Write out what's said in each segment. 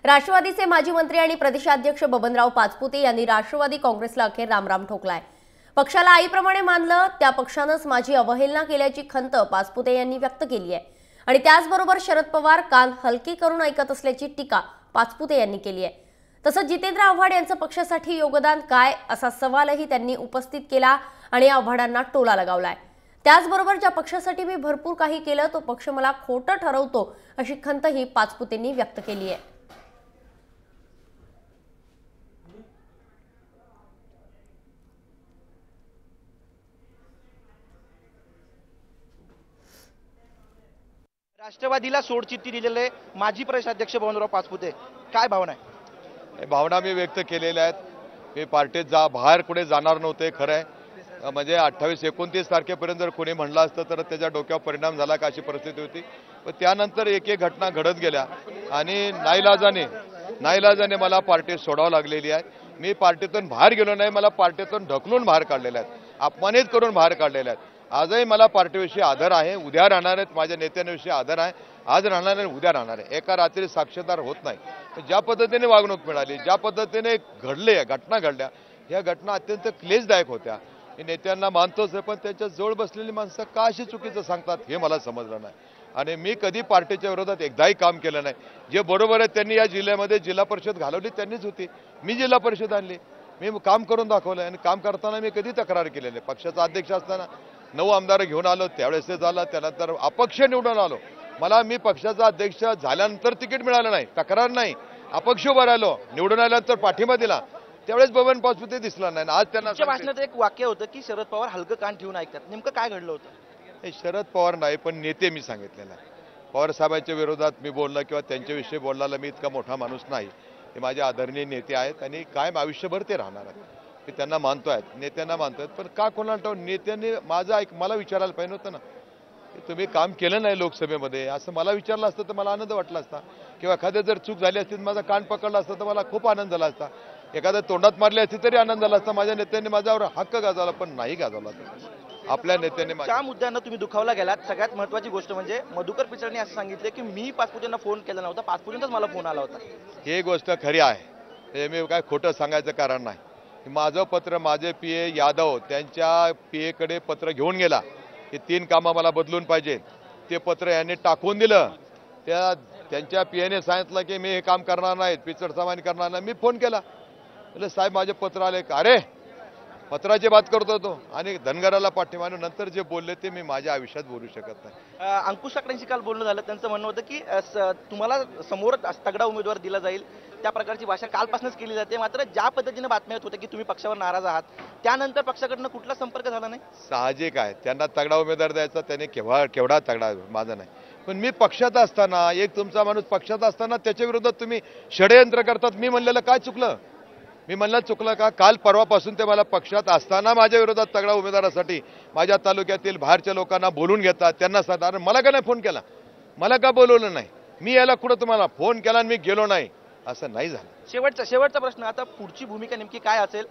राष्ट्रवादीचे माजी मंत्री आणि प्रदेशाध्यक्ष बबनराव पाचपुते यांनी राष्ट्रवादी काँग्रेसला अखेर रामराम ठोकलाय। पक्षाला आईप्रमाणे मानलं, त्या पक्षानंच माझी अवहेलना केल्याची खंत पाचपुते यांनी व्यक्त केली आहे आणि त्याचबरोबर शरद पवार कान हलकी करून ऐकत असल्याची टीका पाचपुते यांनी केली आहे। तसंच जितेंद्र आव्हाड यांचं पक्षासाठी योगदान काय असा सवालही त्यांनी उपस्थित केला आणि आव्हाडांना टोला लगावलाय। त्याचबरोबर ज्या पक्षासाठी मी भरपूर काही केलं तो पक्ष मला खोटं ठरवतो अशी खंतही पाचपुतेंनी व्यक्त केली आहे। राष्ट्रवादीला सोडचिठ्ठी दिलेले माजी प्रदेशाध्यक्ष बबनराव पाचपुते, काय भावना आहे? भावना मी व्यक्त केलेल्या आहेत। मी पार्टीत बाहेर कुठे जाणार नव्हते। खरं आहे म्हणजे 28-29 तारखेपर्यंत जर कोणी म्हणलं असतं तर त्याच्या डोक्यावर परिणाम झाला का अशी परिस्थिती होती। पण त्यानंतर एक एक घटना घडत गेल्या आणि नाईलाजाने मला पार्टी सोडावं लागलेली आहे। मी पार्टीतून बाहेर गेलो नाही, मला पार्टीतून ढकलून बाहेर काढलेले आहेत, अपमानित करून बाहेर काढलेले आहेत। आजही मला पार्टीविषयी आदर आहे, उद्या राहणार आहेत, माझ्या नेत्यांविषयी आदर आहे, आज राहणार आहे, उद्या राहणार आहे। एका रात्री साक्षीदार होत नाही। ज्या पद्धतीने वागणूक मिळाली, ज्या पद्धतीने घटना घडल्या, ह्या घटना अत्यंत क्लेशदायक होत्या। मी नेत्यांना मानतोच आहे, पण त्यांच्या जवळ बसलेली माणसं का अशी चुकीचं सांगतात हे मला समजलं नाही। आणि मी कधी पार्टीच्या विरोधात एकदाही काम केलं नाही। जे बरोबर आहे त्यांनी या जिल्ह्यामध्ये जिल्हा परिषद घालवली त्यांनीच होती, मी जिल्हा परिषद आणली, मी काम करून दाखवलं आणि काम करताना मी कधी तक्रार केलेली नाही। पक्षाचा अध्यक्ष असताना 9 आमदार घेऊन आलो, त्यावेळेस ते झालं, त्यानंतर अपक्ष निवडून आलो। मी पक्षाचा अध्यक्ष झाल्यानंतर तिकीट मिळालं नाही, तक्रार नाही, अपक्ष उभं राहिलो, निवडून आल्यानंतर पाठिंबा दिला, त्यावेळेस बबन पाचपुते दिसला नाही। आज त्यांना भाषणात एक वाक्य होतं की शरद पवार हलकं कान ठेवून ऐकतात, नेमकं काय घडलं होतं? हे शरद पवार नाही, पण नेते मी सांगितलेलं आहे। पवार साहेबांच्या विरोधात मी बोललं किंवा त्यांच्याविषयी बोलला मी इतका मोठा माणूस नाही। हे माझे आदरणीय नेते आहेत आणि कायम आयुष्यभर ते राहणार आहेत। मी त्यांना मानतोय, नेत्यांना मानतोय, पण का कोणाला टाळून नेत्यांनी माझं मला विचारायला पाहिजे होतं ना, तुम्ही काम केलं नाही लोकसभेमध्ये असं मला विचारलं असतं तर मला आनंद वाटला असता, किंवा एखाद्या जर चूक झाली असती माझा कान पकडला असता तर मला खूप आनंद झाला असता, एखाद्या तोंडात मारली असती तरी आनंद झाला असता। माझ्या नेत्यांनी माझ्यावर हक्क गाजवला, पण नाही गाजवला। आपल्या नेत्यांनी त्या मुद्द्यांना तुम्ही दुखावला गेलात। सगळ्यात महत्त्वाची गोष्ट म्हणजे मधुकर पिचडने असं सांगितलं की मी पाचपुतेंना फोन केला नव्हता, पाचपुतेंचाच मला फोन आला होता। ही गोष्ट खरी आहे, हे मी काय खोटं सांगायचं कारण नाही। माझं पत्र माझे पीए यादव त्यांच्या पीएकडे पत्र घेऊन गेला की 3 कामं मला बदलून पाहिजे, ते पत्र यांनी टाकून दिलं। त्यांच्या पीएने सांगितलं की मी हे काम करणार नाही, पिचड साहेबांनी करणार नाही। मी फोन केला, म्हणजे साहेब माझे पत्र आले का? अरे पत्राची बात करतो तो आणि धनगराला पाठिंबा, नंतर जे बोलले ते मी माझ्या आयुष्यात बोलू शकत नाही। अंकुश ठाकरेंशी काल बोलणं झालं, त्यांचं म्हणणं होतं की तुम्हाला समोर तगडा उमेदवार दिला जाईल, त्या प्रकारची भाषा कालपासूनच केली जाते। मात्र ज्या पद्धतीने बातम्या येत होत्या की तुम्ही पक्षावर नाराज आहात, त्यानंतर पक्षाकडनं कुठला संपर्क झाला नाही? साहजिक आहे, त्यांना तगडा उमेदवार द्यायचा, त्याने केवढा तगडा माझा नाही। पण मी पक्षात असताना, एक तुमचा माणूस पक्षात असताना त्याच्या विरोधात तुम्ही षडयंत्र करतात, मी म्हणलेलं काय चुकलं? मी म्हणलं चुकलं का? काल परवापासून ते मला पक्षात असताना माझ्या विरोधात तगडा उमेदवारासाठी माझ्या तालुक्यातील बाहेरच्या लोकांना बोलून घेतात, त्यांना सांगतात मला का नाही फोन केला, मला का बोलवलं नाही, मी याला कुठं तुम्हाला फोन केला आणि मी गेलो नाही, असं नाही झालं। शेवटचा प्रश्न, आता पुढची भूमिका नेमकी काय असेल?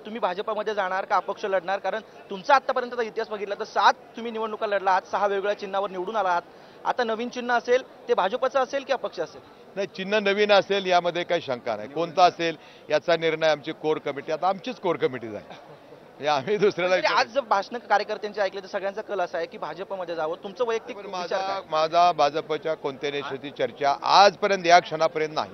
तुम्ही भाजपमध्ये जाणार का अपक्ष लढणार? कारण तुमचा आतापर्यंतचा इतिहास बघितला तर 7 तुम्ही निवडणुका लढला आहात, 6 वेगवेगळ्या चिन्हावर निवडून आला आहात। आता नवीन चिन्ह असेल ते भाजपचं असेल की अपक्ष असेल? नाही, चिन्ह नवीन असेल यामध्ये काही शंका नाही। कोणतं असेल याचा निर्णय आमची कोर कमिटी, आता आमचीच कोर कमिटी जाईल, आम्ही दुसऱ्याला। आज जर भाषण कार्यकर्त्यांचे ऐकले तर सगळ्यांचा कल असा आहे की भाजपमध्ये जावं, तुमचं वैयक्तिक माझा भाजपच्या कोणत्या नेत्याशी चर्चा आजपर्यंत या क्षणापर्यंत नाही।